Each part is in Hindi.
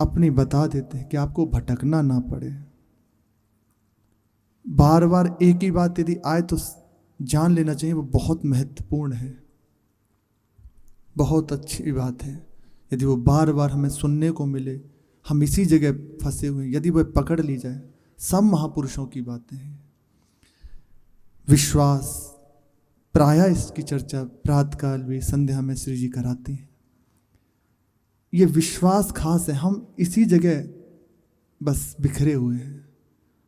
अपनी बता देते हैं कि आपको भटकना ना पड़े। बार बार एक ही बात यदि आए तो जान लेना चाहिए वो बहुत महत्वपूर्ण है, बहुत अच्छी बात है। यदि वो बार बार हमें सुनने को मिले, हम इसी जगह फंसे हुए हैं, यदि वह पकड़ ली जाए। सब महापुरुषों की बातें हैं। विश्वास, प्रायः इसकी चर्चा प्रातःकाल भी संध्या में श्री जी कराती हैं। ये विश्वास खास है, हम इसी जगह बस बिखरे हुए हैं।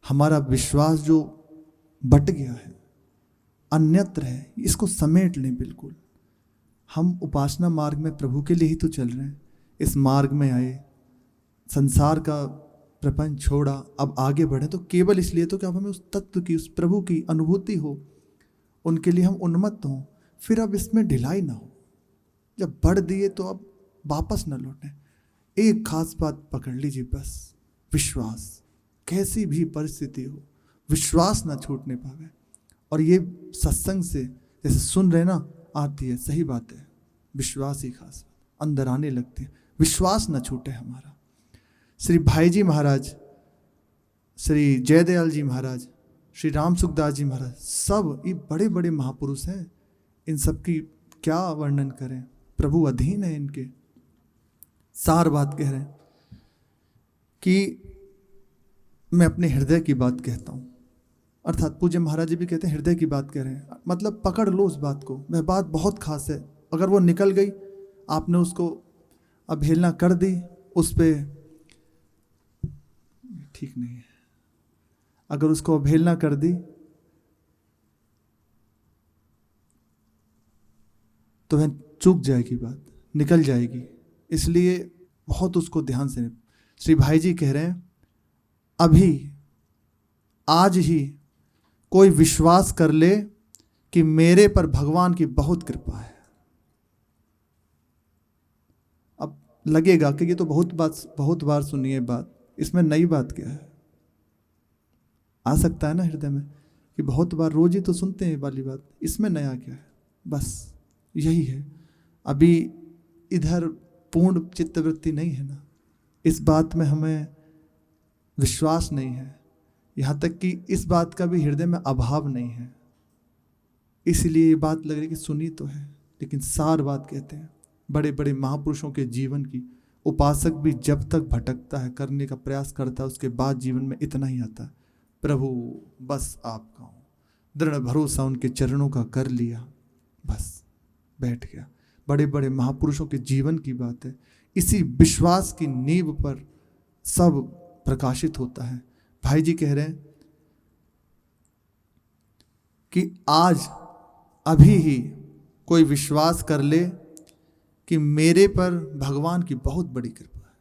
हमारा विश्वास जो बट गया है, अन्यत्र है, इसको समेट लें बिल्कुल। हम उपासना मार्ग में प्रभु के लिए ही तो चल रहे हैं। इस मार्ग में आए, संसार का प्रपंच छोड़ा, अब आगे बढ़े तो केवल इसलिए तो कि अब हमें उस तत्व की, उस प्रभु की अनुभूति हो, उनके लिए हम उन्मत्त हों। फिर अब इसमें ढिलाई ना हो। जब बढ़ दिए तो अब वापस न लौटें। एक खास बात पकड़ लीजिए बस, विश्वास। कैसी भी परिस्थिति हो, विश्वास ना छूटने पावे। और ये सत्संग से जैसे सुन रहे ना आती है, सही बात है, विश्वास ही खास अंदर आने लगते हैं। विश्वास न छूटे हमारा। श्री भाई जी महाराज, श्री जयदयाल जी महाराज, श्री राम सुखदास जी महाराज, सब ये बड़े बड़े महापुरुष हैं। इन सब की क्या वर्णन करें, प्रभु अधीन है इनके। सार बात कह रहे हैं कि मैं अपने हृदय की बात कहता हूँ, अर्थात पूज्य महाराज जी भी कहते हैं हृदय की बात कह रहे हैं। मतलब पकड़ लो उस बात को, वह बात बहुत खास है। अगर वो निकल गई, आपने उसको अवहेलना कर दी, उस पर ठीक नहीं है। अगर उसको अवहेलना कर दी तो वह चूक जाएगी, बात निकल जाएगी। इसलिए बहुत उसको ध्यान से। श्री भाई जी कह रहे हैं, अभी आज ही कोई विश्वास कर ले कि मेरे पर भगवान की बहुत कृपा है। अब लगेगा कि ये तो बहुत बार सुनी है बात, इसमें नई बात क्या है। आ सकता है ना हृदय में कि बहुत बार रोज ही तो सुनते हैं वाली बात, इसमें नया क्या है। बस यही है, अभी इधर पूर्ण चित्तवृत्ति नहीं है ना, इस बात में हमें विश्वास नहीं है। यहाँ तक कि इस बात का भी हृदय में अभाव नहीं है। इसलिए ये बात लग रही है कि सुनी तो है, लेकिन सार बात कहते हैं। बड़े बड़े महापुरुषों के जीवन की, उपासक भी जब तक भटकता है, करने का प्रयास करता है, उसके बाद जीवन में इतना ही आता है, प्रभु बस आपका हूँ। दृढ़ भरोसा उनके चरणों का कर लिया, बस बैठ गया। बड़े बड़े महापुरुषों के जीवन की बात है। इसी विश्वास की नींव पर सब प्रकाशित होता है। भाई जी कह रहे हैं कि आज अभी ही कोई विश्वास कर ले कि मेरे पर भगवान की बहुत बड़ी कृपा है।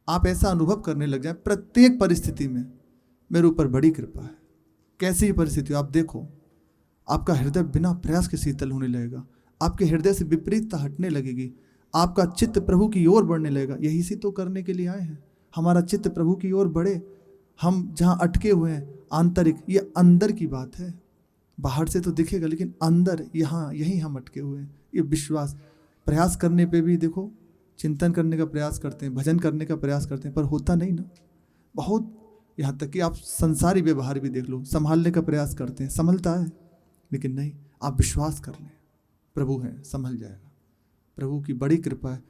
आप ऐसा अनुभव करने लग जाए प्रत्येक परिस्थिति में, मेरे ऊपर बड़ी कृपा है। कैसी ही परिस्थिति हो, आप देखो, आपका हृदय बिना प्रयास के शीतल होने लगेगा। आपके हृदय से विपरीतता हटने लगेगी। आपका चित्त प्रभु की ओर बढ़ने लगेगा। यही सी तो करने के लिए आए हैं, हमारा चित्त प्रभु की ओर बढ़े। हम जहाँ अटके हुए हैं आंतरिक, ये अंदर की बात है। बाहर से तो दिखेगा, लेकिन अंदर यहाँ यहीं हम अटके हुए हैं। ये विश्वास, प्रयास करने पे भी देखो, चिंतन करने का प्रयास करते हैं, भजन करने का प्रयास करते हैं, पर होता नहीं ना। बहुत, यहाँ तक कि आप संसारी व्यवहार भी देख लो, संभालने का प्रयास करते हैं, संभलता है, लेकिन नहीं। आप विश्वास कर लें, प्रभु है, संभल जाएगा। प्रभु की बड़ी कृपा है।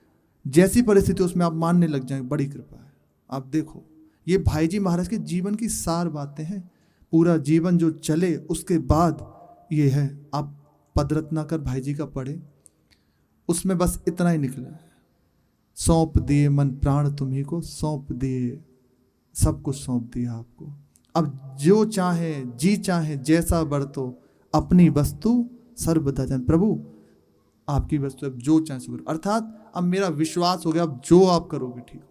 जैसी परिस्थिति उसमें आप मानने लग जाएं, बड़ी कृपा है। आप देखो, ये भाई जी महाराज के जीवन की सार बातें हैं। पूरा जीवन जो चले उसके बाद ये है। आप पदरत्नाकर भाई जी का पढ़े, उसमें बस इतना ही निकला है, सौंप दिए मन प्राण तुम्ही को, सौंप दिए, सब कुछ सौंप दिया आपको। अब जो चाहे जी चाहे जैसा बरतो, अपनी वस्तु सर्वदा जान। प्रभु आपकी वस्तु, अब जो चाहे सो करो। अर्थात अब मेरा विश्वास हो गया, अब जो आप करोगे ठीक होगा।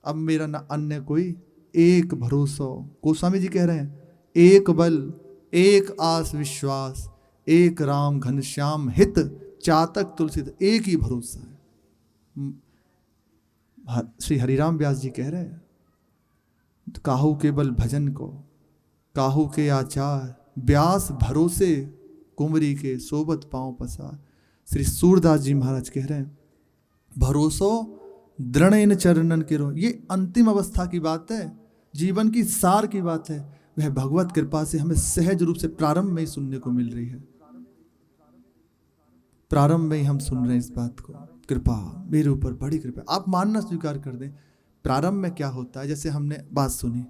अब मेरा ना अन्य कोई, एक भरोसा। गोस्वामी जी कह रहे हैं, एक बल एक आस विश्वास, एक राम घनश्याम हित, चातक तुलसी। एक ही भरोसा है। श्री हरिराम व्यास जी कह रहे हैं, काहू के बल भजन को, काहू के आचार, व्यास भरोसे, कुंवरी के सोबत पांव पसार। श्री सूरदास जी महाराज कह रहे हैं, भरोसो दृढ़ चरणन के रो। ये अंतिम अवस्था की बात है, जीवन की सार की बात है। वह भगवत कृपा से हमें सहज रूप से प्रारंभ में ही सुनने को मिल रही है। प्रारंभ में ही हम सुन रहे हैं इस बात को, कृपा मेरे ऊपर बड़ी कृपा। आप मानना स्वीकार कर दें, प्रारंभ में क्या होता है, जैसे हमने बात सुनी,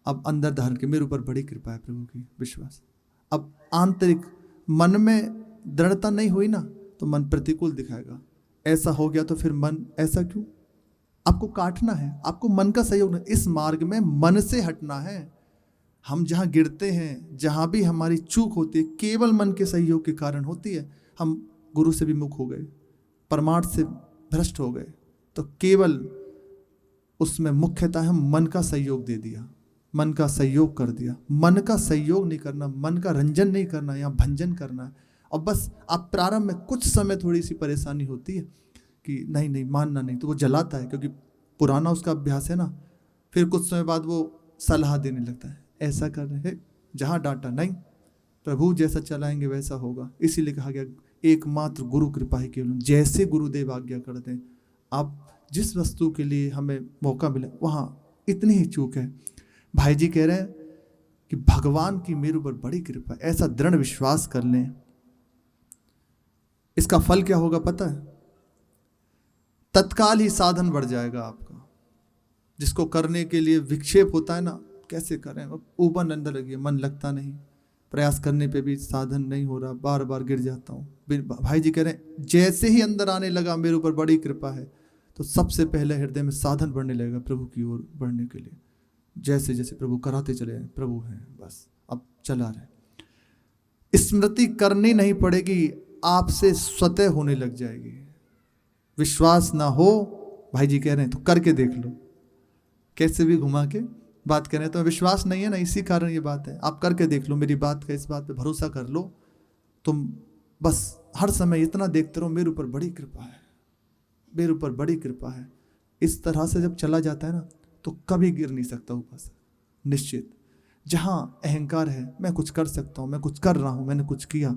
अब अंदर धारण के मेरे ऊपर बड़ी कृपा है प्रभु की, विश्वास। अब आंतरिक मन में दृढ़ता नहीं हुई ना, तो मन प्रतिकूल दिखाएगा। ऐसा हो गया तो फिर मन ऐसा क्यों? आपको काटना है, आपको मन का सहयोग नहीं, इस मार्ग में मन से हटना है। हम जहाँ गिरते हैं, जहाँ भी हमारी चूक होती है, केवल मन के सहयोग के कारण होती है। हम गुरु से विमुख हो गए, परमार्थ से भ्रष्ट हो गए, तो केवल उसमें मुख्यतः हम मन का सहयोग दे दिया, मन का सहयोग कर दिया। मन का सहयोग नहीं करना, मन का रंजन नहीं करना, या भंजन करना है। और बस आप प्रारंभ में कुछ समय थोड़ी सी परेशानी होती है कि नहीं नहीं मानना नहीं, तो वो जलाता है क्योंकि पुराना उसका अभ्यास है ना। फिर कुछ समय बाद वो सलाह देने लगता है, ऐसा कर रहे हैं, जहाँ डांटा नहीं, प्रभु जैसा चलाएंगे वैसा होगा। इसीलिए कहा गया एकमात्र गुरु कृपा ही केवल, जैसे गुरुदेव आज्ञा करते हैं। आप जिस वस्तु के लिए हमें मौका मिले वहाँ इतनी ही चूक है। भाई जी कह रहे हैं कि भगवान की मेरे ऊपर बड़ी कृपा, ऐसा दृढ़ विश्वास कर लें। इसका फल क्या होगा पता है? तत्काल ही साधन बढ़ जाएगा आपका। जिसको करने के लिए विक्षेप होता है ना, कैसे करें, ऊपर अंदर लगी, मन लगता नहीं, प्रयास करने पे भी साधन नहीं हो रहा, बार बार गिर जाता हूँ। भाई जी कह रहे हैं जैसे ही अंदर आने लगा मेरे ऊपर बड़ी कृपा है, तो सबसे पहले हृदय में साधन बढ़ने लगेगा प्रभु की ओर बढ़ने के लिए। जैसे जैसे प्रभु कराते चले, प्रभु हैं बस, अब चला रहे। स्मृति करनी नहीं पड़ेगी, आपसे स्वतः होने लग जाएगी। विश्वास ना हो, भाई जी कह रहे हैं तो करके देख लो। कैसे भी घुमा के बात करें तो विश्वास नहीं है ना, इसी कारण ये बात है। आप करके देख लो मेरी बात का, इस बात पे भरोसा कर लो। तुम बस हर समय इतना देखते रहो, मेरे ऊपर बड़ी कृपा है, मेरे ऊपर बड़ी कृपा है। इस तरह से जब चला जाता है ना, तो कभी गिर नहीं सकता ऊपर से, निश्चित। जहाँ अहंकार है, मैं कुछ कर सकता हूँ, मैं कुछ कर रहा हूँ, मैंने कुछ किया,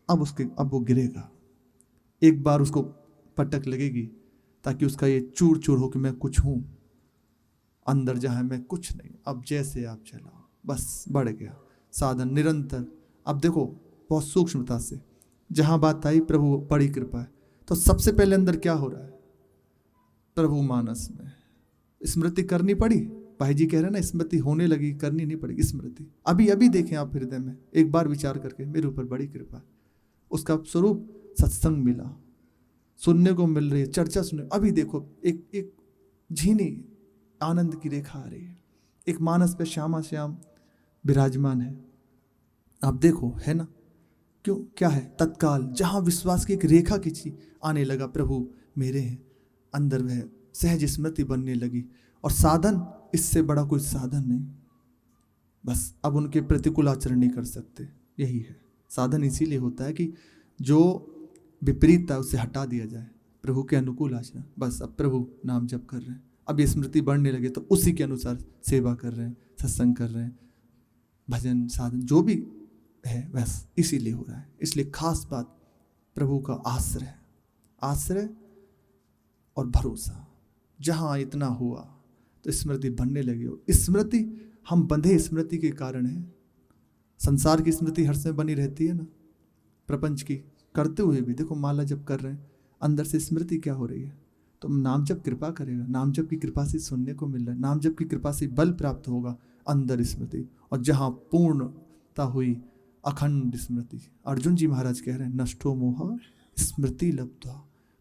अब वो गिरेगा। एक बार उसको पटक लगेगी, ताकि उसका ये चूर चूर हो कि मैं कुछ हूँ, अंदर जहाँ मैं कुछ नहीं। अब जैसे आप चलाओ, बस बढ़ गया साधन निरंतर। अब देखो बहुत सूक्ष्मता से, जहाँ बात आई प्रभु बड़ी कृपा है, तो सबसे पहले अंदर क्या हो रहा है? प्रभु मानस में स्मृति करनी पड़ी। भाई जी कह रहे हैं ना, स्मृति होने लगी, करनी नहीं पड़ेगी स्मृति। अभी अभी देखें आप हृदय में, एक बार विचार करके, मेरे ऊपर बड़ी कृपा है। उसका स्वरूप सत्संग मिला, सुनने को मिल रही है, चर्चा सुनने। अभी देखो एक झीनी आनंद की रेखा आ रही है, एक मानस पे श्यामा श्याम विराजमान है। आप देखो, है ना? क्यों, क्या है? तत्काल जहां विश्वास की एक रेखा खींची, आने लगा प्रभु मेरे हैं, अंदर वह सहज स्मृति बनने लगी। और साधन, इससे बड़ा कोई साधन नहीं। बस अब उनके प्रतिकूल आचरण नहीं कर सकते, यही है साधन। इसीलिए होता है कि जो विपरीत है उसे हटा दिया जाए, प्रभु के अनुकूल आचरण। बस अब प्रभु नाम जप कर रहे हैं, अब ये स्मृति बढ़ने लगे तो उसी के अनुसार सेवा कर रहे हैं, सत्संग कर रहे हैं, भजन साधन जो भी है बस इसीलिए हो रहा है। इसलिए खास बात प्रभु का आश्रय, आश्रय और भरोसा। जहाँ इतना हुआ तो स्मृति बनने लगी हो। स्मृति, हम बंधे स्मृति के कारण है। संसार की स्मृति हर समय बनी रहती है ना, प्रपंच की करते हुए भी देखो, माला जप कर रहे हैं, अंदर से स्मृति क्या हो रही है? तो नाम जप कृपा करेगा, नाम जप की कृपा से सुनने को मिल रहा है, नाम जप की कृपा से बल प्राप्त होगा, अंदर स्मृति। और जहाँ पूर्णता हुई, अखंड स्मृति। अर्जुन जी महाराज कह रहे हैं, नष्टो मोह स्मृति लब्ध्वा।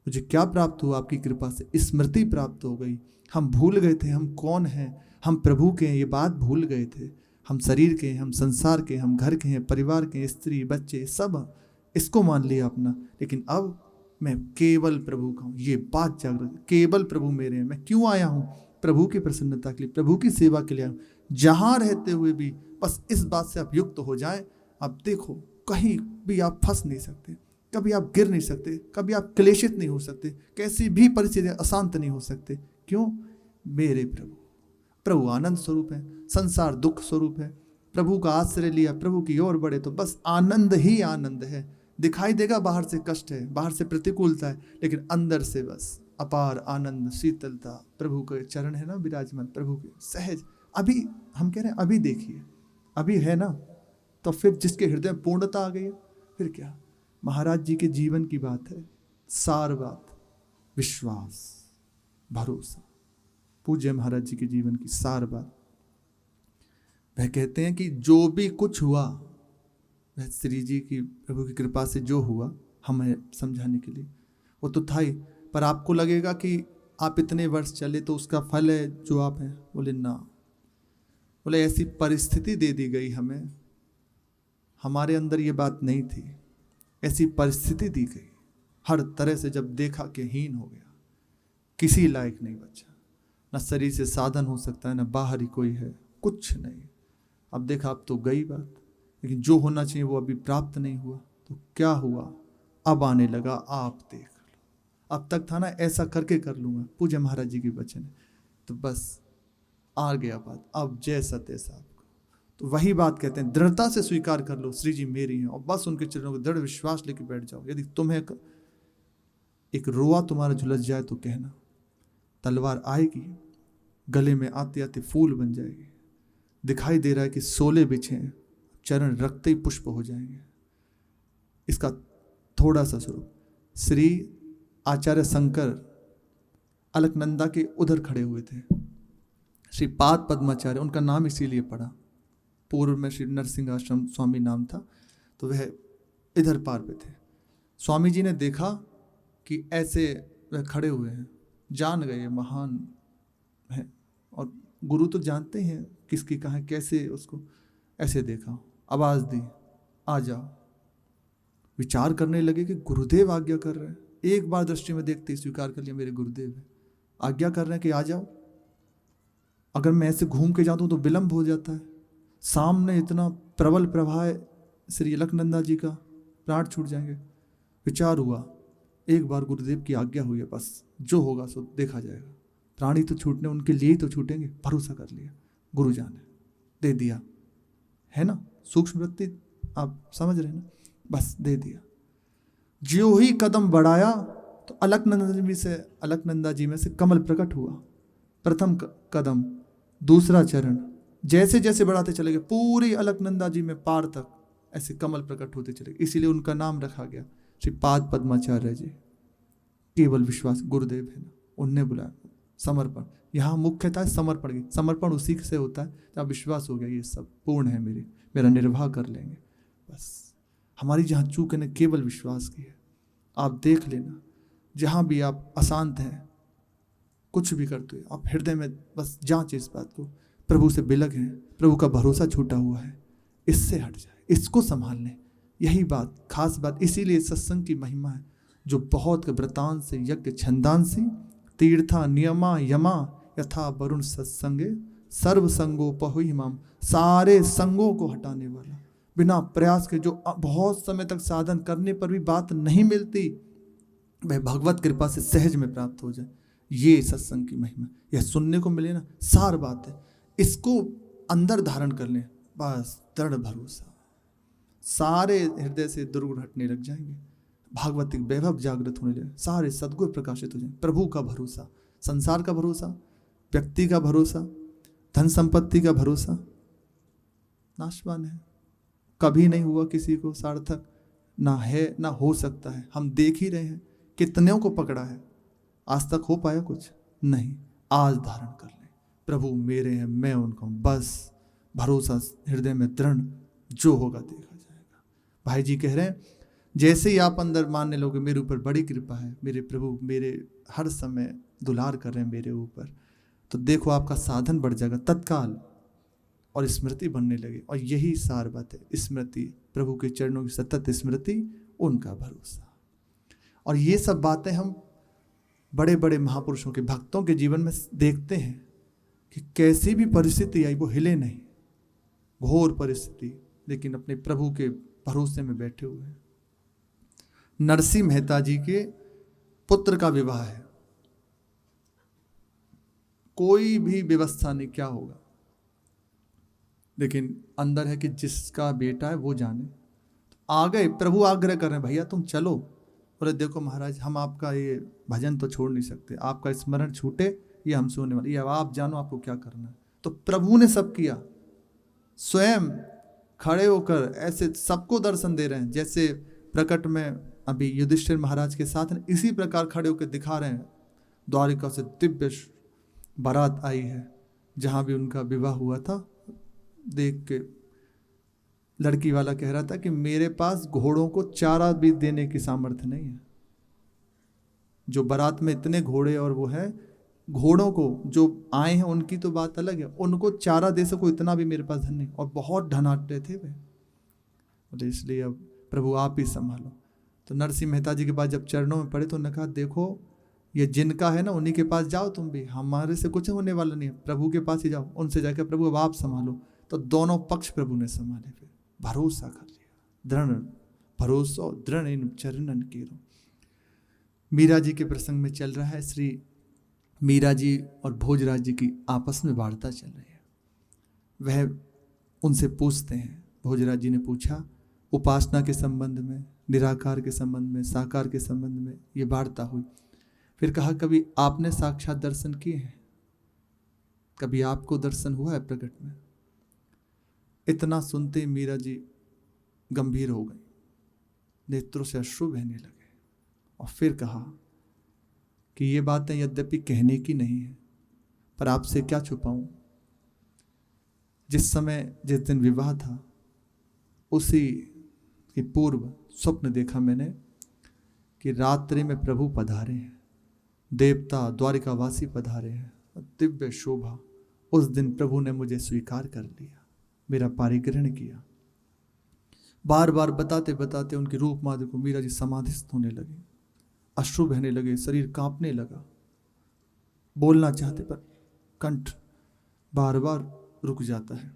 मुझे क्या प्राप्त हुआ? आपकी कृपा से स्मृति प्राप्त हो गई। हम भूल गए थे हम कौन हैं, हम प्रभु के हैं, ये बात भूल गए थे। हम शरीर के हैं, हम संसार के, हम घर के हैं, परिवार के, स्त्री बच्चे सब, इसको मान लिया अपना। लेकिन अब मैं केवल प्रभु का हूँ, ये बात जागृत, केवल प्रभु मेरे हैं। मैं क्यों आया हूँ? प्रभु की प्रसन्नता के लिए, प्रभु की सेवा के लिए आया हूँ। जहाँ रहते हुए भी बस इस बात से आप युक्त हो जाएं। आप देखो, कहीं भी आप फंस नहीं सकते, कभी आप गिर नहीं सकते, कभी आप क्लेशित नहीं हो सकते, कैसी भी परिस्थितियाँ अशांत नहीं हो सकते। क्यों? मेरे प्रभु आनंद स्वरूप है, संसार दुख स्वरूप है। प्रभु का आश्रय लिया, प्रभु की ओर बढ़े तो बस आनंद ही आनंद है। दिखाई देगा बाहर से कष्ट है, बाहर से प्रतिकूलता है, लेकिन अंदर से बस अपार आनंद, शीतलता, प्रभु के चरण है ना विराजमान, प्रभु के सहज। अभी हम कह रहे हैं अभी देखिए, अभी है ना, तो फिर जिसके हृदय में पूर्णता आ गई है, फिर क्या। महाराज जी के जीवन की बात है, सार बात, विश्वास, भरोसा। पूज्य महाराज जी के जीवन की सार बात। वह कहते हैं कि जो भी कुछ हुआ वह श्री जी की, प्रभु की कृपा से जो हुआ हमें समझाने के लिए, वो तो था ही। पर आपको लगेगा कि आप इतने वर्ष चले तो उसका फल है जो आप हैं। बोले ना, बोले ऐसी परिस्थिति दे दी गई हमें, हमारे अंदर ये बात नहीं थी, ऐसी परिस्थिति दी गई, हर तरह से जब देखा कि हीन हो गया, किसी लायक नहीं बचा, न शरीर से साधन हो सकता है, न बाहर ही कोई है, कुछ नहीं। अब देखा, अब तो गई बात, लेकिन जो होना चाहिए वो अभी प्राप्त नहीं हुआ। तो क्या हुआ, अब आने लगा, आप देख लो। अब तक था ना ऐसा करके कर लूंगा, पूज्य महाराज जी के वचन है, तो बस आ गया बात, अब जैसा तैसा आपको। तो वही बात कहते हैं, दृढ़ता से स्वीकार कर लो श्री जी मेरी हैं, और बस उनके चरणों को दृढ़ विश्वास लेके बैठ जाओ। यदि तुम्हें एक रोआ तुम्हारा झुलस जाए तो कहना, तलवार आएगी, गले में आते आते फूल बन जाएगी, दिखाई दे रहा है कि सोले बिछे हैं, चरण रखते ही पुष्प हो जाएंगे। इसका थोड़ा सा स्वरूप, श्री आचार्य शंकर अलकनंदा के उधर खड़े हुए थे, श्री पाद पद्माचार्य उनका नाम इसीलिए पड़ा, पूर्व में श्री नरसिंह आश्रम स्वामी नाम था, तो वह इधर पार पे थे। स्वामी जी ने देखा कि ऐसे वह खड़े हुए हैं, जान गए महान है, और गुरु तो जानते हैं किसकी कहाँ कैसे, उसको ऐसे देखा, आवाज़ दी, आ जाओ। विचार करने लगे कि गुरुदेव आज्ञा कर रहे हैं, एक बार दृष्टि में देखते ही स्वीकार कर लिया मेरे गुरुदेव है, आज्ञा कर रहे हैं कि आ जाओ। अगर मैं ऐसे घूम के जाता हूँ तो विलंब हो जाता है, सामने इतना प्रबल प्रवाह है श्री अलकनंदा जी का, प्राण छूट जाएंगे। विचार हुआ, एक बार गुरुदेव की आज्ञा हुई है, बस जो होगा सो देखा जाएगा, प्राणी तो छूटने उनके लिए ही तो छूटेंगे, भरोसा कर लिया, गुरु जाने, दे दिया, है ना, सूक्ष्म वृत्ति आप समझ रहे हैं ना, बस दे दिया। ज्यों ही कदम बढ़ाया तो अलकनंदा जी में से कमल प्रकट हुआ। प्रथम कदम, दूसरा चरण, जैसे जैसे बढ़ाते चले गए, पूरी अलकनंदा जी में पार तक ऐसे कमल प्रकट होते चले गए। इसीलिए उनका नाम रखा गया श्री पाद पद्माचार्य जी। केवल विश्वास, गुरुदेव है ना, उनने बुलाया, समर्पण, यहाँ मुख्यतः समर्पण की, समर्पण उसी से होता है जब विश्वास हो गया ये सब पूर्ण है, मेरा निर्वाह कर लेंगे। बस हमारी जहाँ चूक ने केवल विश्वास की है। आप देख लेना, जहाँ भी आप अशांत हैं, कुछ भी करते हो, आप हृदय में बस जांच इस बात को, प्रभु से बिलग हैं, प्रभु का भरोसा छूटा हुआ है, इससे हट जाए, इसको संभाल लें। यही बात, खास बात, इसीलिए सत्संग की महिमा है, जो बहुत व्रतान से यज्ञ छंदांसी तीर्था नियमा यमा यथा वरुण सत्संगे सर्व संगो पहुमाम। सारे संगों को हटाने वाला, बिना प्रयास के, जो बहुत समय तक साधन करने पर भी बात नहीं मिलती, वह भगवत कृपा से सहज में प्राप्त हो जाए। ये सत्संग की महिमा, यह सुनने को मिले ना, सार बात है, इसको अंदर धारण कर लें, बस दृढ़ भरोसा, सारे हृदय से दुर्गुण हटने लग जाएंगे, भागवतिक वैभव जागृत होने लगे, सारे सद्गुण प्रकाशित हो जाएंगे। प्रभु का भरोसा, संसार का भरोसा, व्यक्ति का भरोसा, धन संपत्ति का भरोसा नाशवान है, कभी नहीं हुआ किसी को सार्थक, ना है ना हो सकता है। हम देख ही रहे हैं कितनों को पकड़ा है, आज तक हो पाया कुछ नहीं। आज धारण कर लें, प्रभु मेरे हैं, मैं उनका हूं, बस भरोसा हृदय में दृढ़, जो होगा देखा जाएगा। भाई जी कह रहे हैं, जैसे ही आप अंदर मानने लोगे मेरे ऊपर बड़ी कृपा है, मेरे प्रभु मेरे हर समय दुलार कर रहे हैं मेरे ऊपर, तो देखो आपका साधन बढ़ जाएगा तत्काल, और स्मृति बनने लगे। और यही सार बात है, स्मृति, प्रभु के चरणों की सतत स्मृति, उनका भरोसा। और ये सब बातें हम बड़े बड़े महापुरुषों के, भक्तों के जीवन में देखते हैं कि कैसी भी परिस्थिति आई वो हिले नहीं, घोर परिस्थिति, लेकिन अपने प्रभु के भरोसे में बैठे हुए हैं। नरसिंह मेहता जी के पुत्र का विवाह है, कोई भी व्यवस्था नहीं क्या होगा, लेकिन अंदर है कि जिसका बेटा है वो जाने। आ गए, प्रभु आग्रह कर रहे हैं, भैया तुम चलो, बोले देखो महाराज, हम आपका ये भजन तो छोड़ नहीं सकते, आपका स्मरण छूटे ये हमसे होने वाला, ये अब आप जानो आपको क्या करना है। तो प्रभु ने सब किया, स्वयं खड़े होकर ऐसे सबको दर्शन दे रहे हैं, जैसे प्रकट में अभी युधिष्ठिर महाराज के साथ हैं, इसी प्रकार खड़े होकर दिखा रहे हैं। द्वारिका से दिव्य बारात आई है, जहां भी उनका विवाह हुआ था। देख के लड़की वाला कह रहा था कि मेरे पास घोड़ों को चारा भी देने की सामर्थ्य नहीं है। जो बारात में इतने घोड़े और वो है, घोड़ों को जो आए हैं उनकी तो बात अलग है, उनको चारा दे सको इतना भी मेरे पास धन नहीं, और बहुत धनाढ्य थे वे। बोले इसलिए अब प्रभु आप ही संभालो। तो नरसिंह मेहता जी के पास जब चरणों में पड़े तो उन्होंने कहा देखो ये जिनका है ना उन्हीं के पास जाओ, तुम भी, हमारे से कुछ होने वाला नहीं है, प्रभु के पास ही जाओ, उनसे जाकर प्रभु अब आप संभालो। तो दोनों पक्ष प्रभु ने संभाले, फिर भरोसा कर लिया, दृढ़ भरोसा दृढ़ इन चरणन केरो। मीरा जी के प्रसंग में चल रहा है, श्री मीरा जी और भोजराज जी की आपस में वार्ता चल रही है। वह उनसे पूछते हैं, भोजराज जी ने पूछा उपासना के संबंध में, निराकार के संबंध में, साकार के संबंध में ये वार्ता हुई। फिर कहा कभी आपने साक्षात दर्शन किए हैं, कभी आपको दर्शन हुआ है प्रकट में? इतना सुनते मीरा जी गंभीर हो गई, नेत्रों से अश्रु बहने लगे, और फिर कहा कि ये बातें यद्यपि कहने की नहीं है, पर आपसे क्या छुपाऊं। जिस समय जिस दिन विवाह था उसी के पूर्व स्वप्न देखा मैंने कि रात्रि में प्रभु पधारे हैं, देवता द्वारिकावासी पधारे हैं, दिव्य शोभा। उस दिन प्रभु ने मुझे स्वीकार कर लिया, मेरा पारिग्रहण किया। बार बार बताते बताते उनके रूप माधुर्य को मीरा जी समाधिस्थ होने लगे, अश्रु बहने लगे, शरीर कांपने लगा, बोलना चाहते पर कंठ बार बार रुक जाता है।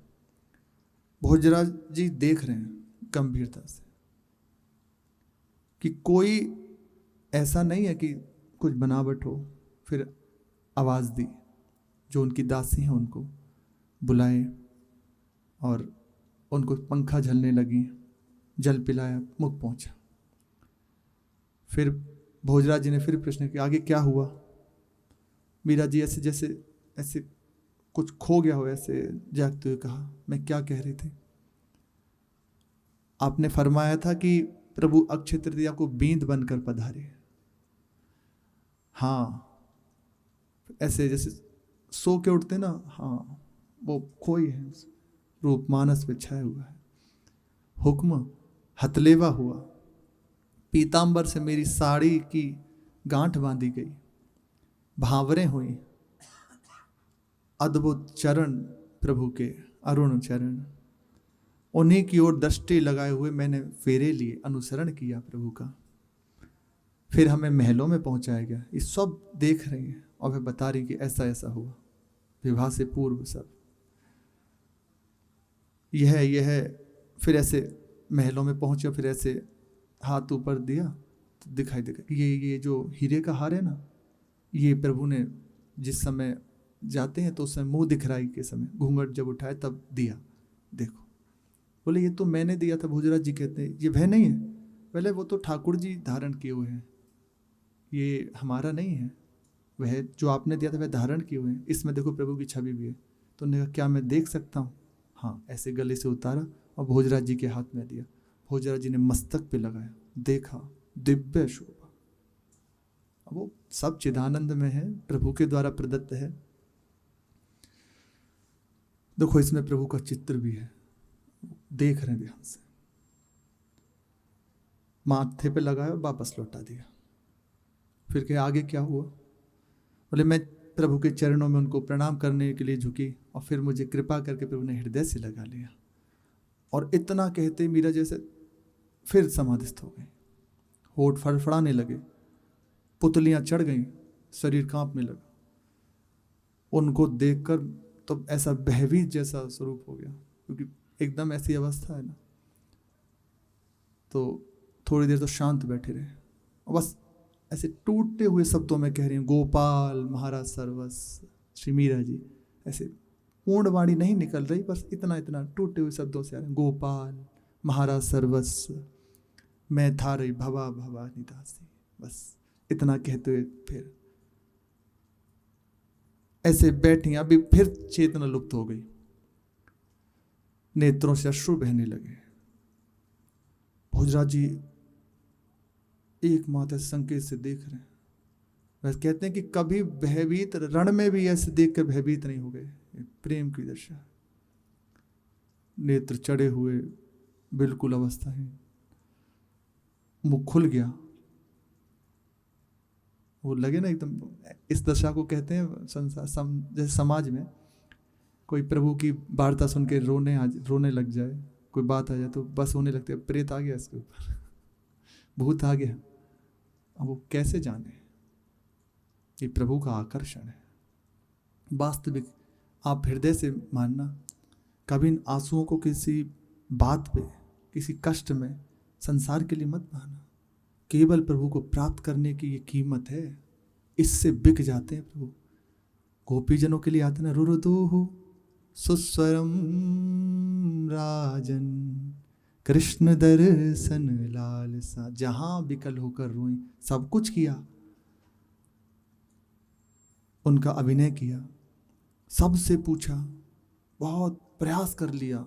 भोजराज जी देख रहे हैं गंभीरता से कि कोई ऐसा नहीं है कि कुछ बनावट हो। फिर आवाज दी, जो उनकी दासी हैं उनको बुलाए और उनको पंखा झलने लगी, जल पिलाया, मुख पहुंचा। फिर भोजराज जी ने फिर प्रश्न किया आगे क्या हुआ। मीरा जी ऐसे जैसे ऐसे कुछ खो गया हो ऐसे जागते हुए कहा, मैं क्या कह रही थी, आपने फरमाया था कि प्रभु अक्षय तृतीया को बींद बनकर पधारे। हाँ, ऐसे जैसे सो के उठते ना, हाँ वो खोई है, रूप मानस पे छाया हुआ है। हुक्म हथलेवा हुआ, पीतांबर से मेरी साड़ी की गांठ बांधी गई, भावरें हुई, अद्भुत चरण प्रभु के अरुण चरण, उन्हीं की ओर दृष्टि लगाए हुए मैंने फेरे लिए, अनुसरण किया प्रभु का। फिर हमें महलों में पहुंचाया गया। ये सब देख रही हैं और वे बता रही कि ऐसा ऐसा हुआ विवाह से पूर्व सब यह। फिर ऐसे महलों में पहुंचे, फिर ऐसे हाथ ऊपर दिया तो दिखाई देगा ये जो हीरे का हार है ना, ये प्रभु ने जिस समय जाते हैं तो उस समय मुंह दिखराई के समय घूंघट जब उठाए तब दिया, देखो। बोले ये तो मैंने दिया था। भोजराज जी कहते हैं ये वह नहीं है, पहले वो तो ठाकुर जी धारण किए हुए हैं, ये हमारा नहीं है, वह जो आपने दिया था वह धारण किए हुए हैं, इसमें देखो प्रभु की छवि भी है। तो उन्होंने कहा क्या मैं देख सकता हूँ? हाँ, ऐसे गले से उतारा और भोजराज जी के हाथ में दिया। भोजराज जी ने मस्तक पे लगाया, देखा दिव्य शोभा। अब वो सब चिदानंद में है, प्रभु के द्वारा प्रदत्त है। देखो इसमें प्रभु का चित्र भी है, देख रहे हैं ध्यान से। माथे पे लगाया और वापस लौटा दिया। फिर क्या आगे क्या हुआ? बोले मैं प्रभु के चरणों में उनको प्रणाम करने के लिए झुकी और फिर मुझे कृपा करके प्रभु ने हृदय से लगा लिया। और इतना कहते मीरा जैसे फिर समाधिस्थ हो गई, होठ फड़फड़ाने लगे, पुतलियां चढ़ गईं, शरीर कांपने लगा। उनको देखकर तो ऐसा भयभीत जैसा स्वरूप हो गया, क्योंकि एकदम ऐसी अवस्था है ना। तो थोड़ी देर तो शांत बैठे रहे और बस ऐसे टूटते हुए शब्दों में कह रही हैं गोपाल महाराज सर्वस्व। श्री मीरा जी ऐसे पूर्ण वाणी नहीं निकल रही, बस इतना इतना टूटे हुए शब्दों से आ रहे हैं, गोपाल महाराज सर्वस्व, मैं था रही भवा भवा निदासी। बस इतना कहते हुए फिर ऐसे बैठी, अभी फिर चेतना लुप्त हो गई, नेत्रों से अश्रु बहने लगे। भोजराज जी एकमात्र संकेत से देख रहे हैं। वैसे कहते हैं कि कभी भयभीत रण में भी ऐसे देखकर भयभीत नहीं हो गए। प्रेम की दशा, नेत्र चढ़े हुए, बिल्कुल अवस्थाहीन, मुख खुल गया। वो लगे ना एकदम, इस दशा को कहते हैं संसार जैसे समाज में कोई प्रभु की वार्ता सुन के रोने लग जाए, कोई बात आ जाए तो बस होने लगते, प्रेत आ गया इसके ऊपर, भूत आ गया। अब वो कैसे जाने कि प्रभु का आकर्षण है। वास्तविक आप हृदय से मानना, कभी इन आंसुओं को किसी बात पे, किसी कष्ट में, संसार के लिए मत बहाना। केवल प्रभु को प्राप्त करने की ये कीमत है, इससे बिक जाते हैं प्रभु। गोपीजनों के लिए आते ना, रुरुदुः सुस्वरम राजन कृष्ण दर्शन लालसा, जहां विकल होकर रोए, सब कुछ किया, उनका अभिनय किया, सबसे पूछा, बहुत प्रयास कर लिया,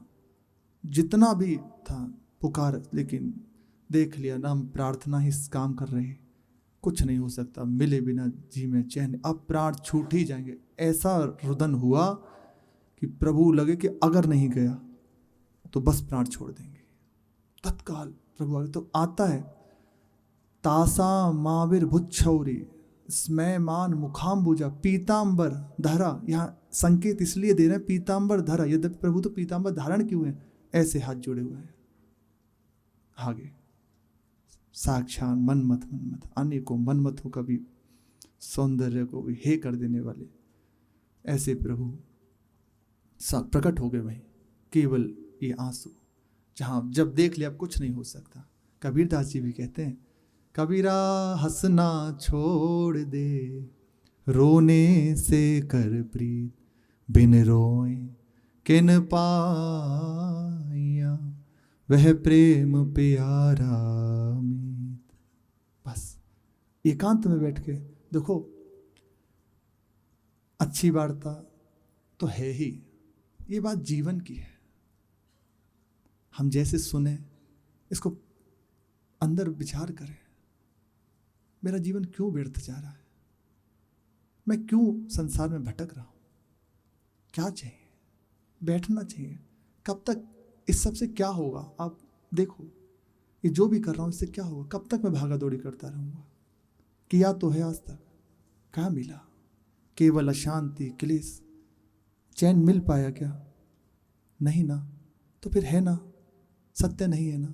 जितना भी था पुकार, लेकिन देख लिया ना, हम प्रार्थना ही काम कर रहे, कुछ नहीं हो सकता, मिले बिना जी में चैन, अब प्राण छूट ही जाएंगे। ऐसा रुदन हुआ कि प्रभु लगे कि अगर नहीं गया तो बस प्राण छोड़ देंगे। तत्काल प्रभु आगे तो आता है, तासा माविर भुच्छौरी स्मयमान मुखाम्बुजा पीताम्बर धरा। यहाँ संकेत इसलिए दे रहे हैं पीताम्बर धरा, यद्यपि प्रभु तो पीताम्बर धारण क्यों है, ऐसे हाथ जोड़े हुए हैं। आगे साक्षात मनमथ अनेकों मनमथों का भी सौंदर्य को भी हे कर देने वाले ऐसे प्रभु प्रकट हो गए वहीं। केवल ये आंसू, जहां जब देख लिया अब कुछ नहीं हो सकता। कबीरदास जी भी कहते हैं, कबीरा हंसना छोड़ दे, रोने से कर प्रीत, बिन रोए किन पाया, वह प्रेम प्यारा मीत। बस एकांत में बैठ के देखो, अच्छी वार्ता तो है ही, ये बात जीवन की है। हम जैसे सुने, इसको अंदर विचार करें, मेरा जीवन क्यों व्यर्थ जा रहा है, मैं क्यों संसार में भटक रहा हूं, क्या चाहिए, बैठना चाहिए। कब तक इस सब से क्या होगा, आप देखो ये जो भी कर रहा हूं इससे क्या होगा, कब तक मैं भागा दौड़ी करता रहूंगा। किया तो है आज तक, क्या मिला, केवल अशांति, क्लेश, चैन मिल पाया क्या, नहीं ना, तो फिर है ना, सत्य नहीं है ना,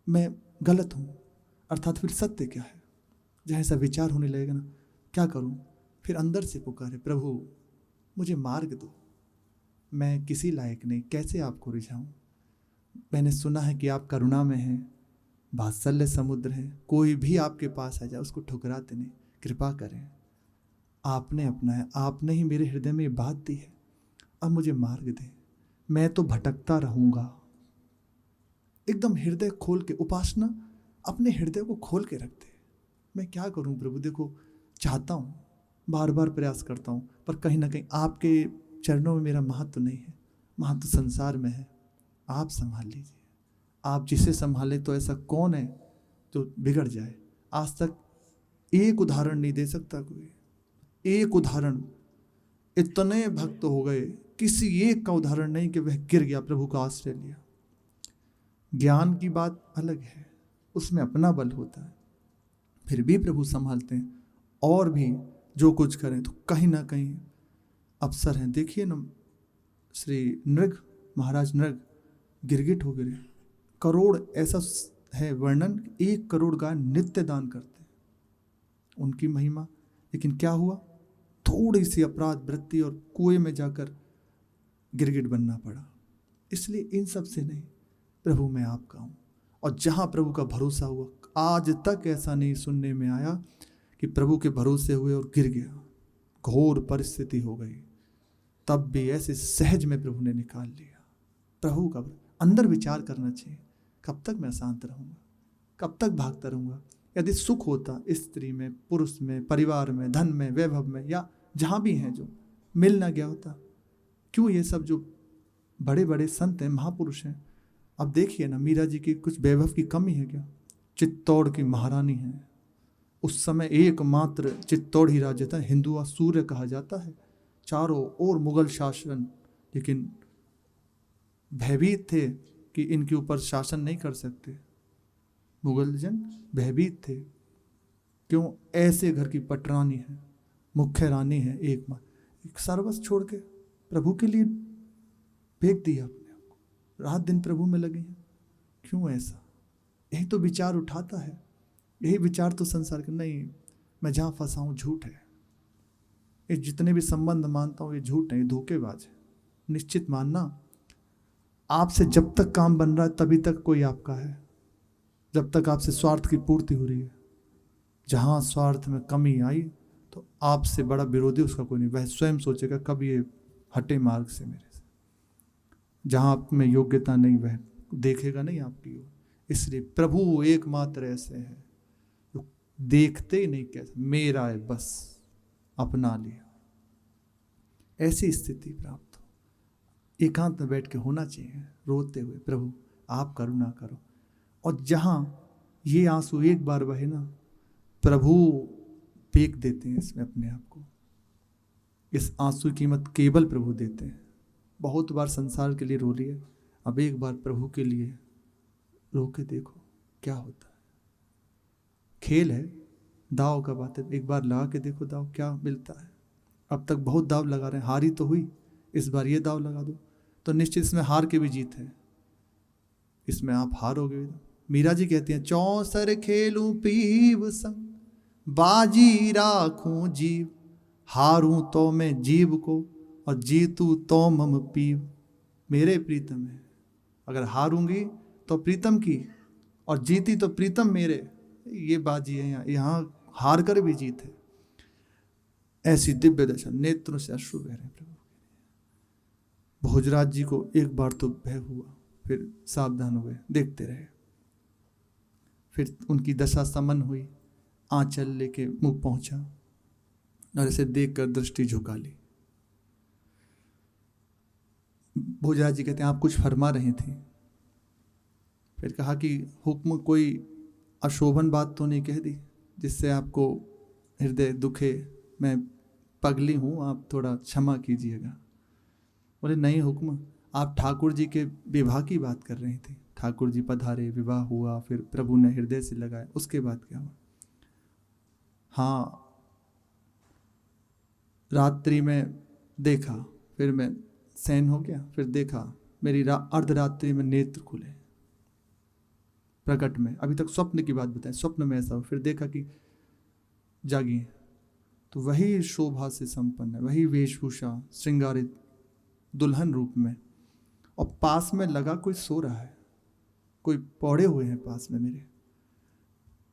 मैं गलत हूं, अर्थात फिर सत्य क्या है। जहाँ ऐसा विचार होने लगेगा ना, क्या करूं, फिर अंदर से पुकारे, प्रभु मुझे मार्ग दो, मैं किसी लायक नहीं, कैसे आपको रिझाऊं। मैंने सुना है कि आप करुणा में हैं, वात्सल्य समुद्र है, कोई भी आपके पास आ जाए उसको ठुकराते नहीं, कृपा करें, आपने अपनाया, आपने ही मेरे हृदय में ये बात दी है, अब मुझे मार्ग दें, मैं तो भटकता रहूंगा। एकदम हृदय खोल के, उपासना अपने हृदय को खोल के रखते, मैं क्या करूं प्रभु, देखो चाहता हूं, बार बार प्रयास करता हूं, पर कहीं ना कहीं आपके चरणों में मेरा महत्व नहीं है, महत्व संसार में है, आप संभाल लीजिए। आप जिसे संभाले तो ऐसा कौन है जो बिगड़ जाए। आज तक एक उदाहरण नहीं दे सकता कोई, एक उदाहरण, इतने भक्त हो गए, किसी एक का उदाहरण नहीं कि वह गिर गया, प्रभु का आश्रय लिया। ज्ञान की बात अलग है, उसमें अपना बल होता है, फिर भी प्रभु संभालते हैं, और भी जो कुछ करें तो कहीं ना कहीं अवसर हैं। देखिए ना, श्री नृग महाराज नृग गिरगिट हो गिरे, करोड़, ऐसा है वर्णन, 1 करोड़ गाय नित्य दान करते, उनकी महिमा। लेकिन क्या हुआ, थोड़ी सी अपराध वृत्ति और कुएं में जाकर गिरगिट बनना पड़ा। इसलिए इन सब से नहीं, प्रभु मैं आपका हूं। और जहां प्रभु का भरोसा हुआ, आज तक ऐसा नहीं सुनने में आया कि प्रभु के भरोसे हुए और गिर गया, घोर परिस्थिति हो गई, तब भी ऐसे सहज में प्रभु ने निकाल लिया। प्रभु का अंदर विचार करना चाहिए, कब तक मैं अशांत रहूंगा, कब तक भागता रहूंगा, यदि सुख होता स्त्री में, पुरुष में, परिवार में, धन में, वैभव में, या जहाँ भी हैं जो मिल ना गया होता, क्यों ये सब जो बड़े बड़े संत हैं, महापुरुष हैं, अब देखिए ना, मीरा जी की कुछ वैभव की कमी है क्या? चित्तौड़ की महारानी है, उस समय एकमात्र चित्तौड़ ही राज्य था, हिंदुआ सूर्य कहा जाता है, चारों ओर मुगल शासन, लेकिन भयभीत थे कि इनके ऊपर शासन नहीं कर सकते, मुगल जन भयभीत थे। क्यों? ऐसे घर की पटरानी है, मुख्य रानी है, एक सर्वस्व छोड़ के प्रभु के लिए फेंक दिया अपने आप को, रात दिन प्रभु में लगे हैं। क्यों ऐसा? यही तो विचार उठाता है, यही विचार तो संसार का नहीं, मैं जहाँ फंसा हूँ झूठ है, ये जितने भी संबंध मानता हूँ ये झूठ है, ये धोखेबाज है। निश्चित मानना, आपसे जब तक काम बन रहा है तभी तक कोई आपका है, जब तक आपसे स्वार्थ की पूर्ति हो रही है। जहाँ स्वार्थ में कमी आई तो आपसे बड़ा विरोधी उसका कोई नहीं, वह स्वयं सोचेगा कब ये हटे मार्ग से मेरे से। जहाँ आप में योग्यता नहीं वह देखेगा नहीं आपकी ओर। इसलिए प्रभु एकमात्र ऐसे है जो देखते ही नहीं, कैसे मेरा है बस अपना लिया, ऐसी स्थिति प्राप्त हो। एकांत में बैठ के होना चाहिए, रोते हुए प्रभु आप करुणा करो। और जहाँ ये आंसू एक बार बहे ना, प्रभु फेंक देते हैं इसमें अपने आप को। इस आंसू की कीमत केवल प्रभु देते हैं। बहुत बार संसार के लिए रो रही है, अब एक बार प्रभु के लिए रो के देखो क्या होता है। खेल है, दाव का बात है, एक बार लगा के देखो दाव क्या मिलता है। अब तक बहुत दाव लगा रहे हैं, हारी तो हुई, इस बार ये दाव लगा दो तो निश्चित इसमें हार के भी जीत है, इसमें आप हारोगे। मीरा जी कहती हैं, चौसर खेलूं पीव संग बाजी राखूं जीव, हारूं तो मैं जीव को और जीतू तो मम पीव। मेरे प्रीतम है, अगर हारूंगी तो प्रीतम की और जीती तो प्रीतम मेरे, ये बाजी है, यहाँ हार कर भी जीत है। ऐसी दिव्य दशा, नेत्रों से अश्रु बह रहे प्रभु। भोजराज जी को एक बार तो भय हुआ, फिर सावधान हुए, देखते रहे। फिर उनकी दशा समन हुई, आंचल लेके मुख पहुंचा और इसे देखकर दृष्टि झुका ली। भोजराज जी कहते हैं, आप कुछ फरमा रही थी। फिर कहा कि हुक्म, कोई अशोभन बात तो नहीं कह दी जिससे आपको हृदय दुखे, मैं पगली हूँ, आप थोड़ा क्षमा कीजिएगा। बोले नहीं हुक्म, आप ठाकुर जी के विवाह की बात कर रही थी, ठाकुर जी पधारे, विवाह हुआ, फिर प्रभु ने हृदय से लगाया, उसके बाद क्या हुआ? हाँ, रात्रि में देखा, फिर मैं सैन हो गया, फिर देखा मेरी अर्धरात्रि में नेत्र खुले, प्रकट में, अभी तक स्वप्न की बात बताएं, स्वप्न में ऐसा हो, फिर देखा कि जागी है, तो वही शोभा से संपन्न है, वही वेशभूषा श्रृंगारित दुल्हन रूप में, और पास में लगा कोई सो रहा है, कोई पौड़े हुए हैं पास में मेरे,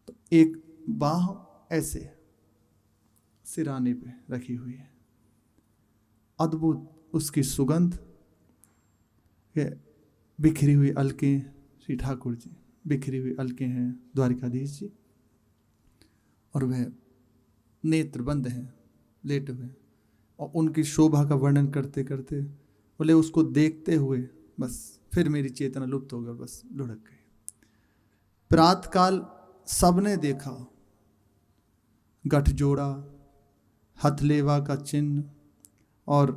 तो एक बाह ऐसे सिराने पे रखी हुई है, अद्भुत उसकी सुगंध, बिखरी हुई अलकें, श्री ठाकुर जी बिखरी हुई अलकें हैं द्वारिकाधीश जी, और वह नेत्र बंद हैं लेटे हुए, और उनकी शोभा का वर्णन करते करते बोले उसको देखते हुए बस फिर मेरी चेतना लुप्त हो गई, बस लुढ़क गई। प्रातःकाल सबने देखा, गठजोड़ा, हथलेवा का चिन्ह और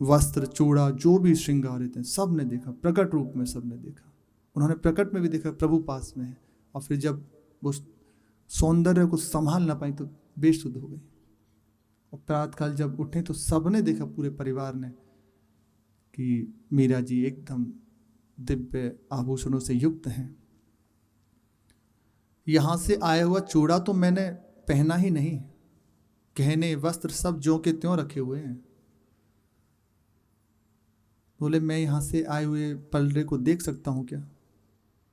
वस्त्र चूड़ा जो भी श्रृंगारित हैं, सब ने देखा, प्रकट रूप में सबने देखा। उन्होंने प्रकट में भी देखा प्रभु पास में है, और फिर जब वो सौंदर्य को संभाल ना पाई तो बेसुध हो गई। और प्रातःकाल जब उठे तो सबने देखा, पूरे परिवार ने, कि मीरा जी एकदम दिव्य आभूषणों से युक्त हैं। यहाँ से आया हुआ चूड़ा तो मैंने पहना ही नहीं, गहने वस्त्र सब ज्यों के त्यों रखे हुए हैं। बोले मैं यहाँ से आए हुए पलड़े को देख सकता हूँ क्या,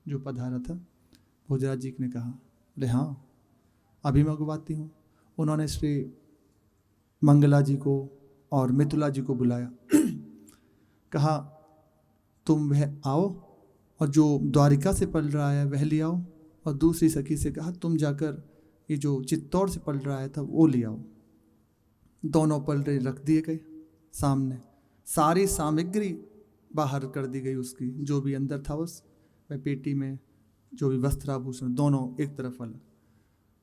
जो पधारा था? भोजराज जी ने कहा, बोले हाँ अभी मंगवाती हूँ। उन्होंने श्री मंगला जी को और मिथुला जी को बुलाया, कहा तुम वह आओ और जो द्वारिका से पल रहा है वह ले आओ, और दूसरी सखी से कहा तुम जाकर ये जो चित्तौड़ से पलड़ा आया था वो ले आओ। दोनों पलड़े रख दिए गए सामने, सारी सामग्री बाहर कर दी गई उसकी, जो भी अंदर था उस पेटी में, जो भी वस्त्र आभूषण दोनों एक तरफ अलग।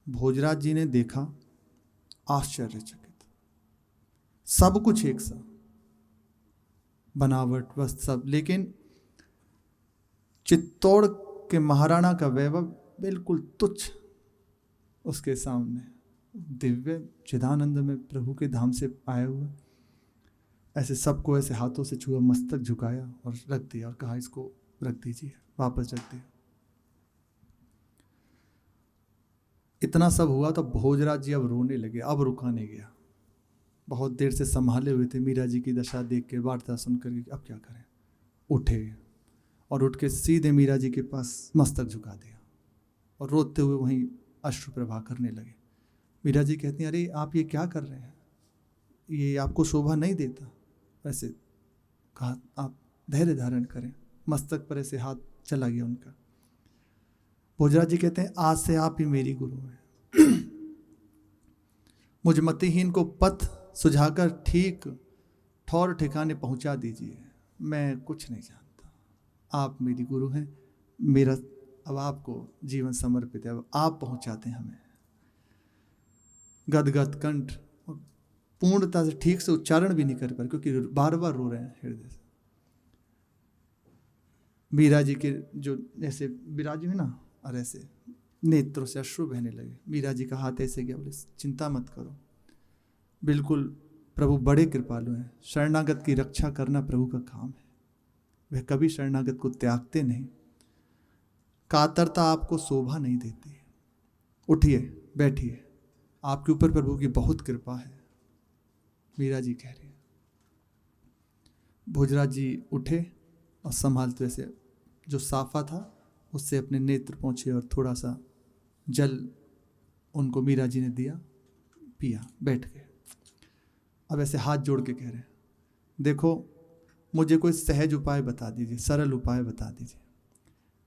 भोजराज जी ने देखा, आश्चर्यचकित, सब कुछ एक सा, बनावट वस्त्र सब, लेकिन चित्तौड़ के महाराणा का वैभव बिल्कुल तुच्छ उसके सामने। दिव्य चिदानंद में प्रभु के धाम से आए हुए, ऐसे सबको ऐसे हाथों से छुआ, मस्तक झुकाया और रख दिया और कहा इसको रख दीजिए, वापस रख दिया। इतना सब हुआ तो भोजराज जी अब रोने लगे, अब रुका नहीं गया। बहुत देर से संभाले हुए थे, मीरा जी की दशा देख के, वार्ता सुन करके अब क्या करें। उठे और उठ के सीधे मीरा जी के पास मस्तक झुका दिया और रोते हुए वहीं अश्रु प्रवाह करने लगे। मीरा जी कहती हैं अरे आप ये क्या कर रहे हैं, ये आपको शोभा नहीं देता। वैसे कहा आप धैर्य धारण करें, मस्तक पर ऐसे हाथ चला गया उनका। भोजराज जी कहते हैं आज से आप ही मेरी गुरु हैं। मुझ मतिहीन को पथ सुझाकर ठीक ठौर ठिकाने पहुंचा दीजिए, मैं कुछ नहीं जानता, आप मेरी गुरु हैं, मेरा अब आपको जीवन समर्पित है, अब आप पहुंचाते हैं हमें। गदगद कंठ, पूर्णता से ठीक से उच्चारण भी नहीं कर पा रहे क्योंकि बार बार रो रहे हैं हृदय से। मीरा जी के जो ऐसे विराजी हुई ना, और ऐसे नेत्रों से अश्रु बहने लगे। मीरा जी का हाथ ऐसे गया, बोले चिंता मत करो, बिल्कुल प्रभु बड़े कृपालु हैं, शरणागत की रक्षा करना प्रभु का काम है, वह कभी शरणागत को त्यागते नहीं, कातरता आपको शोभा नहीं देती। उठिए बैठिए, आपके ऊपर प्रभु की बहुत कृपा है, मीरा जी कह रही है। भोजराज जी उठे और संभालते से जो साफा था उससे अपने नेत्र पहुँचे और थोड़ा सा जल उनको मीरा जी ने दिया, पिया, बैठ गए। अब ऐसे हाथ जोड़ के कह रहे हैं देखो मुझे कोई सहज उपाय बता दीजिए, सरल उपाय बता दीजिए।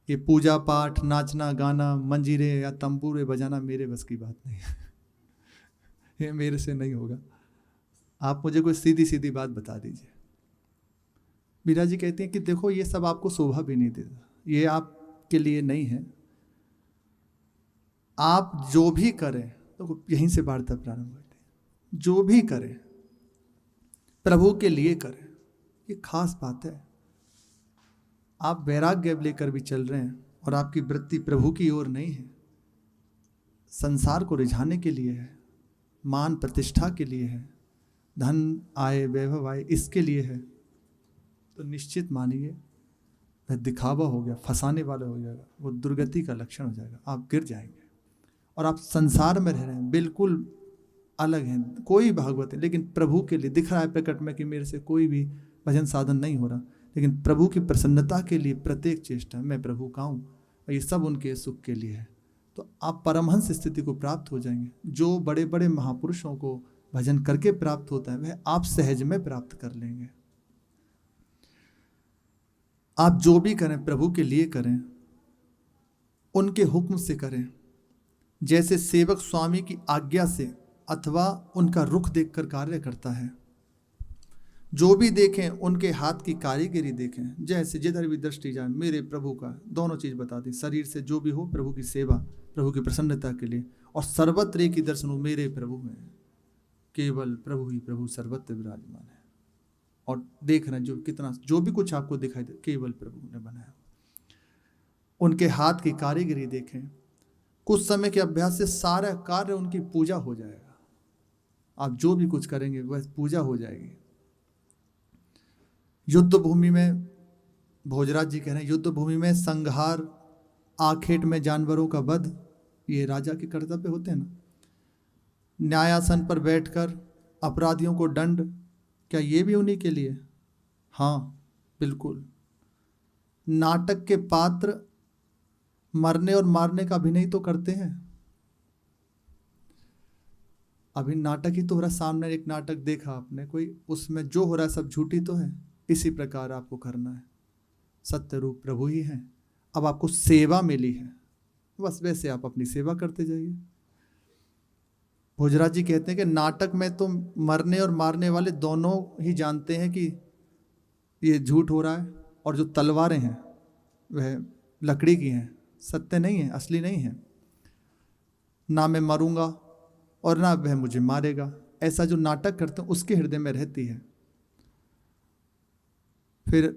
ये पूजा पाठ, नाचना गाना, मंजीरे या तंबूरे बजाना मेरे बस की बात नहीं है। ये मेरे से नहीं होगा, आप मुझे कोई सीधी सीधी बात बता दीजिए। मीरा जी कहती हैं कि देखो ये सब आपको शोभा भी नहीं देता, ये आपके लिए नहीं है, आप जो भी करें, तो यहीं से वार्ता प्रारंभ होती है, जो भी करें प्रभु के लिए करें, ये खास बात है। आप वैराग्य लेकर भी चल रहे हैं और आपकी वृत्ति प्रभु की ओर नहीं है, संसार को रिझाने के लिए है, मान प्रतिष्ठा के लिए है, धन आए वैभव आए इसके लिए है, तो निश्चित मानिए वह दिखावा हो गया, फंसाने वाला हो जाएगा, वो दुर्गति का लक्षण हो जाएगा, आप गिर जाएंगे। और आप संसार में रह रहे हैं, बिल्कुल अलग हैं, कोई भागवत है लेकिन प्रभु के लिए दिख रहा है प्रकट में कि मेरे से कोई भी भजन साधन नहीं हो रहा, लेकिन प्रभु की प्रसन्नता के लिए प्रत्येक चेष्टा मैं प्रभु का हूँ और ये सब उनके सुख के लिए है, तो आप परमहंस स्थिति को प्राप्त हो जाएंगे। जो बड़े बड़े महापुरुषों को भजन करके प्राप्त होता है वह आप सहज में प्राप्त कर लेंगे। आप जो भी करें प्रभु के लिए करें, उनके हुक्म से करें, जैसे सेवक स्वामी की आज्ञा से अथवा उनका रुख देखकर कार्य करता है। जो भी देखें उनके हाथ की कारीगरी देखें, जैसे जिधर भी दृष्टि जाए मेरे प्रभु का, दोनों चीज बता दी, शरीर से जो भी हो प्रभु की सेवा, प्रभु की प्रसन्नता के लिए, और सर्वत्र एक ही दर्शन हो मेरे प्रभु में, केवल प्रभु ही प्रभु सर्वत्र विराजमान है। और देख रहे हैं जो कितना जो भी कुछ आपको दिखाई दे केवल प्रभु ने बनाया। उनके हाथ की कारीगरी देखें, कुछ समय के अभ्यास से सारा कार्य उनकी पूजा हो जाएगा। आप जो भी कुछ करेंगे वह पूजा हो जाएगी। युद्ध भूमि में, भोजराज जी कह रहे हैं, युद्ध भूमि में संहार, आखेट में जानवरों का वध, ये राजा के कर्तव्य होते हैं ना। न्यायासन पर बैठकर अपराधियों को दंड, क्या ये भी उन्हीं के लिए? हाँ बिल्कुल। नाटक के पात्र मरने और मारने का अभिनय तो करते हैं। अभी नाटक ही तो हो रहा, सामने एक नाटक देखा आपने कोई, उसमें जो हो रहा है सब झूठी तो है। इसी प्रकार आपको करना है, सत्य रूप प्रभु ही है। अब आपको सेवा मिली है, बस वैसे आप अपनी सेवा करते जाइए। भोजराज जी कहते हैं कि नाटक में तो मरने और मारने वाले दोनों ही जानते हैं कि ये झूठ हो रहा है, और जो तलवारें हैं वह लकड़ी की हैं, सत्य नहीं है, असली नहीं है। ना मैं मरूंगा और ना वह मुझे मारेगा, ऐसा जो नाटक करते हैं उसके हृदय में रहती है। फिर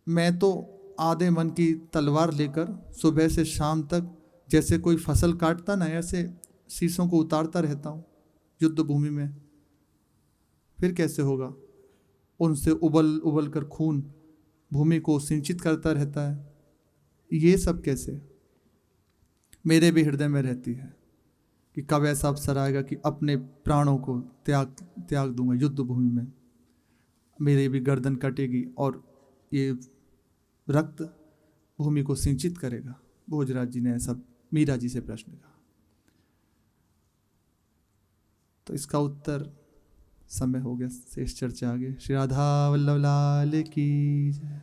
मैं तो आधे मन की तलवार लेकर सुबह से शाम तक जैसे कोई फसल काटता ना, ऐसे शीशों को उतारता रहता हूँ युद्ध भूमि में। फिर कैसे होगा? उनसे उबल उबल कर खून भूमि को सिंचित करता रहता है। ये सब कैसे? मेरे भी हृदय में रहती है कि कब ऐसा अवसर आएगा कि अपने प्राणों को त्याग दूंगा युद्ध भूमि में, मेरी भी गर्दन कटेगी और ये रक्त भूमि को सिंचित करेगा। भोजराज जी ने ऐसा मीरा जी से प्रश्न कहा। तो इसका उत्तर समय हो गया, शेष चर्चा आगे। श्री राधा वल्लभ लाल की जय।